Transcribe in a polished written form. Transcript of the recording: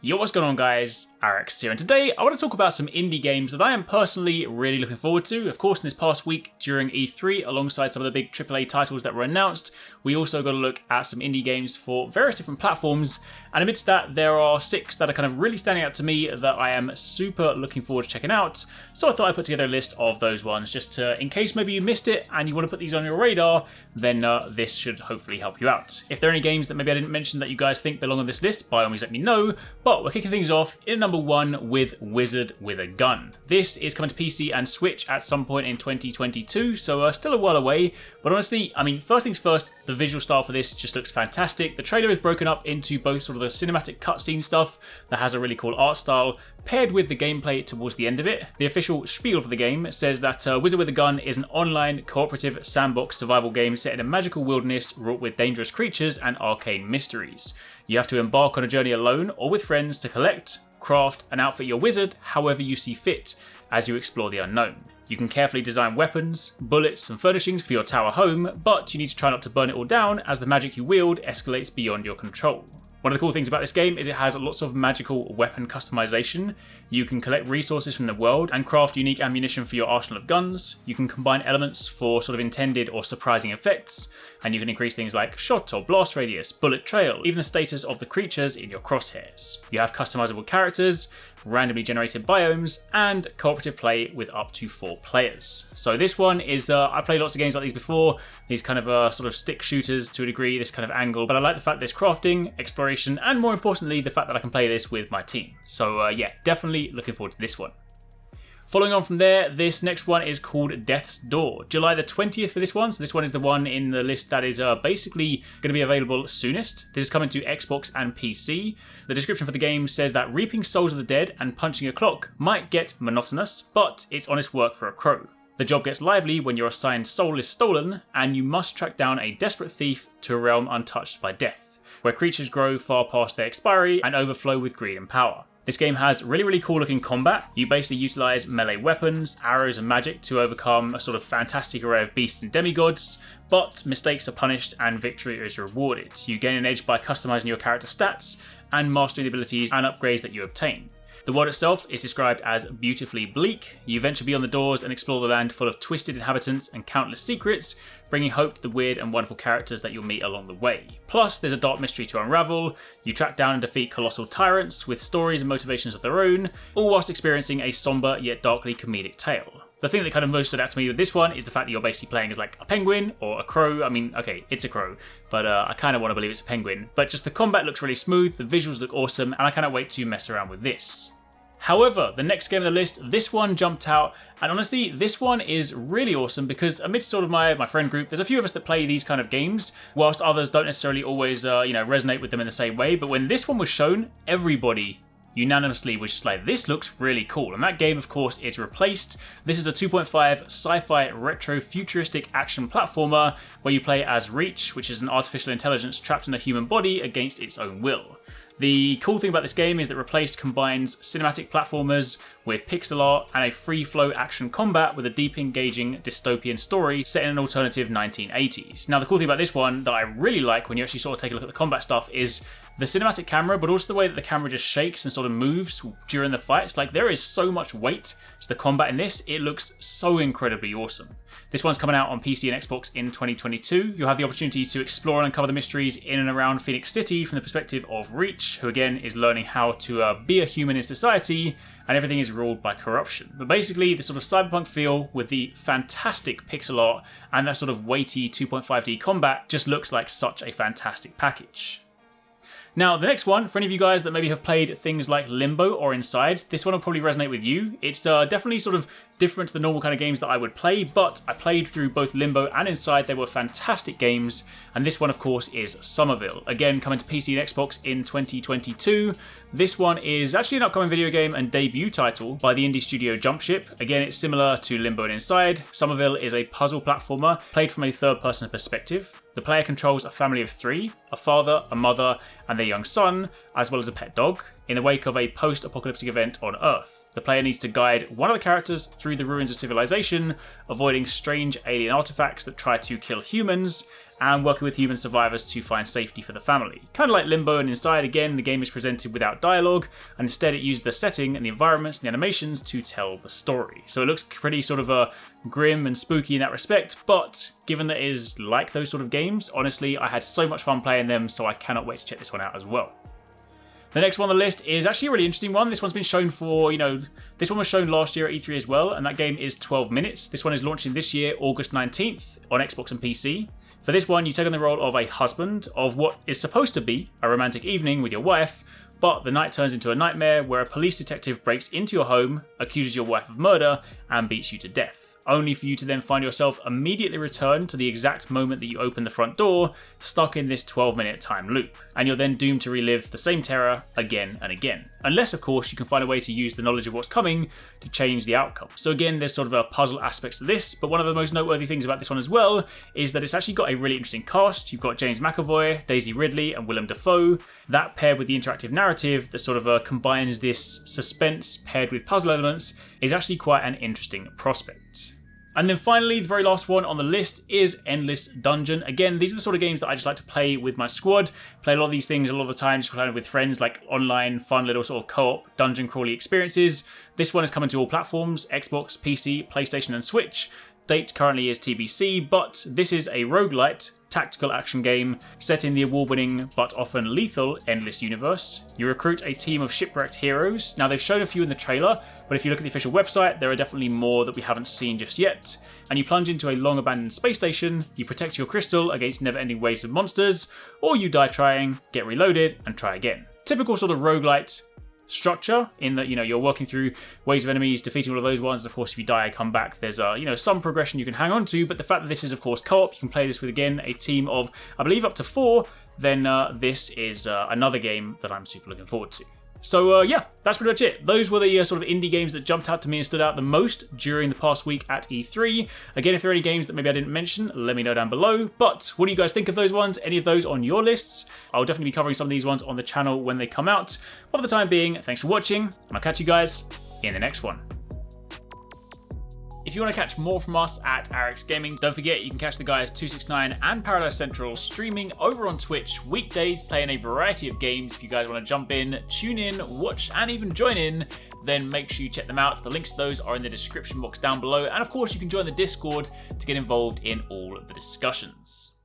Yo, what's going on guys, HyperX here, and today I want to talk about some indie games that I am personally really looking forward to. Of course, in this past week during E3, alongside some of the big AAA titles that were announced, we also got to look at some indie games for various different platforms, and amidst that there are 6 that are kind of really standing out to me that I am super looking forward to checking out. So I thought I'd put together a list of those ones, just to, in case maybe you missed it and you want to put these on your radar, then this should hopefully help you out. If there are any games that maybe I didn't mention that you guys think belong on this list, by all means let me know. But we're kicking things off in number 1 with Wizard with a Gun. This is coming to PC and Switch at some point in 2022, so still a while away. But honestly, I mean, first things first, the visual style for this just looks fantastic. The trailer is broken up into both sort of the cinematic cutscene stuff that has a really cool art style, paired with the gameplay towards the end of it. The official spiel for the game says that Wizard with a Gun is an online cooperative sandbox survival game set in a magical wilderness wrought with dangerous creatures and arcane mysteries. You have to embark on a journey alone or with friends to collect, craft, and outfit your wizard however you see fit as you explore the unknown. You can carefully design weapons, bullets, and furnishings for your tower home, but you need to try not to burn it all down as the magic you wield escalates beyond your control. One of the cool things about this game is it has lots of magical weapon customization. You can collect resources from the world and craft unique ammunition for your arsenal of guns. You can combine elements for sort of intended or surprising effects, and you can increase things like shot or blast radius, bullet trail, even the status of the creatures in your crosshairs. You have customizable characters, randomly generated biomes, and cooperative play with up to 4 players. So this one is, I played lots of games like these before, these kind of sort of stick shooters to a degree, this kind of angle, but I like the fact there's crafting, exploration, and more importantly, the fact that I can play this with my team. So yeah, definitely looking forward to this one. Following on from there, this next one is called Death's Door. July the 20th for this one, so this one is the one in the list that is basically going to be available soonest. This is coming to Xbox and PC. The description for the game says that reaping souls of the dead and punching a clock might get monotonous, but it's honest work for a crow. The job gets lively when your assigned soul is stolen, and you must track down a desperate thief to a realm untouched by death, where creatures grow far past their expiry and overflow with greed and power. This game has really cool looking combat. You basically utilise melee weapons, arrows and magic to overcome a sort of fantastic array of beasts and demigods, but mistakes are punished and victory is rewarded. You gain an edge by customising your character stats and mastering the abilities and upgrades that you obtain. The world itself is described as beautifully bleak. You venture beyond the doors and explore the land full of twisted inhabitants and countless secrets, bringing hope to the weird and wonderful characters that you'll meet along the way. Plus, there's a dark mystery to unravel. You track down and defeat colossal tyrants with stories and motivations of their own, all whilst experiencing a somber yet darkly comedic tale. The thing that kind of most stood out to me with this one is the fact that you're basically playing as like a penguin or a crow. I mean, okay, it's a crow, but I kind of want to believe it's a penguin. But just the combat looks really smooth, the visuals look awesome, and I cannot wait to mess around with this. However, the next game on the list, this one jumped out, and honestly, this one is really awesome because amidst sort of my friend group, there's a few of us that play these kind of games, whilst others don't necessarily always, resonate with them in the same way. But when this one was shown, everybody unanimously was just like, this looks really cool. And that game, of course, is Replaced. This is a 2.5 sci-fi retro futuristic action platformer where you play as Reach, which is an artificial intelligence trapped in a human body against its own will. The cool thing about this game is that Replaced combines cinematic platformers with pixel art and a free-flow action combat with a deep, engaging dystopian story set in an alternative 1980s. Now, the cool thing about this one that I really like when you actually sort of take a look at the combat stuff is the cinematic camera, but also the way that the camera just shakes and sort of moves during the fights. Like, there is so much weight to the combat in this, it looks so incredibly awesome. This one's coming out on PC and Xbox in 2022. You'll have the opportunity to explore and uncover the mysteries in and around Phoenix City from the perspective of Reach, who again is learning how to be a human in society, and everything is ruled by corruption. But basically, the sort of cyberpunk feel with the fantastic pixel art and that sort of weighty 2.5D combat just looks like such a fantastic package. Now, the next one, for any of you guys that maybe have played things like Limbo or Inside, this one will probably resonate with you. It's definitely sort of different to the normal kind of games that I would play, but I played through both Limbo and Inside. They were fantastic games, and this one, of course, is Somerville. Again, coming to PC and Xbox in 2022. This one is actually an upcoming video game and debut title by the indie studio Jumpship. Again, it's similar to Limbo and Inside. Somerville is a puzzle platformer played from a third-person perspective. The player controls a family of 3, a father, a mother, and their young son, as well as a pet dog, in the wake of a post-apocalyptic event on Earth. The player needs to guide one of the characters through through the ruins of civilization, avoiding strange alien artifacts that try to kill humans, and working with human survivors to find safety for the family. Kind of like Limbo and Inside, again, the game is presented without dialogue, and instead it uses the setting and the environments and the animations to tell the story. So it looks pretty sort of grim and spooky in that respect, but given that it is like those sort of games, honestly, I had so much fun playing them, so I cannot wait to check this one out as well. The next one on the list is actually a really interesting one. This one's been shown for, this one was shown last year at E3 as well, and that game is 12 Minutes. This one is launching this year, August 19th, on Xbox and PC. For this one, you take on the role of a husband of what is supposed to be a romantic evening with your wife, but the night turns into a nightmare where a police detective breaks into your home, accuses your wife of murder, and beats you to death, only for you to then find yourself immediately returned to the exact moment that you open the front door, stuck in this 12-minute time loop. And you're then doomed to relive the same terror again and again. Unless, of course, you can find a way to use the knowledge of what's coming to change the outcome. So again, there's sort of a puzzle aspects to this, but one of the most noteworthy things about this one as well is that it's actually got a really interesting cast. You've got James McAvoy, Daisy Ridley, and Willem Dafoe. That paired with the interactive narrative that sort of combines this suspense paired with puzzle elements is actually quite an interesting prospect. And then finally, the very last one on the list is Endless Dungeon. Again, these are the sort of games that I just like to play with my squad. Play a lot of these things a lot of the time, just playing with friends, like online, fun little sort of co-op dungeon crawly experiences. This one is coming to all platforms, Xbox, PC, PlayStation and Switch. Date currently is TBC, but this is a roguelite tactical action game set in the award-winning but often lethal Endless universe. You recruit a team of shipwrecked heroes. Now, they've shown a few in the trailer, but if you look at the official website, there are definitely more that we haven't seen just yet. And you plunge into a long-abandoned space station, you protect your crystal against never-ending waves of monsters, or you die trying, get reloaded, and try again. Typical sort of roguelite structure in that, you're working through waves of enemies, defeating all of those ones, and of course if you die, come back, there's some progression you can hang on to. But the fact that this is of course co-op, you can play this with, again, a team of, I believe, up to 4, then this is another game that I'm super looking forward to. So yeah, that's pretty much it. Those were the sort of indie games that jumped out to me and stood out the most during the past week at E3. Again, if there are any games that maybe I didn't mention, let me know down below. But what do you guys think of those ones? Any of those on your lists? I'll definitely be covering some of these ones on the channel when they come out. But for the time being, thanks for watching, and I'll catch you guys in the next one. If you want to catch more from us at HyperX Gaming, don't forget you can catch the guys TwoSixNine and Paradise Central streaming over on Twitch weekdays, playing a variety of games. If you guys want to jump in, tune in, watch, and even join in, then make sure you check them out. The links to those are in the description box down below, and of course you can join the Discord to get involved in all of the discussions.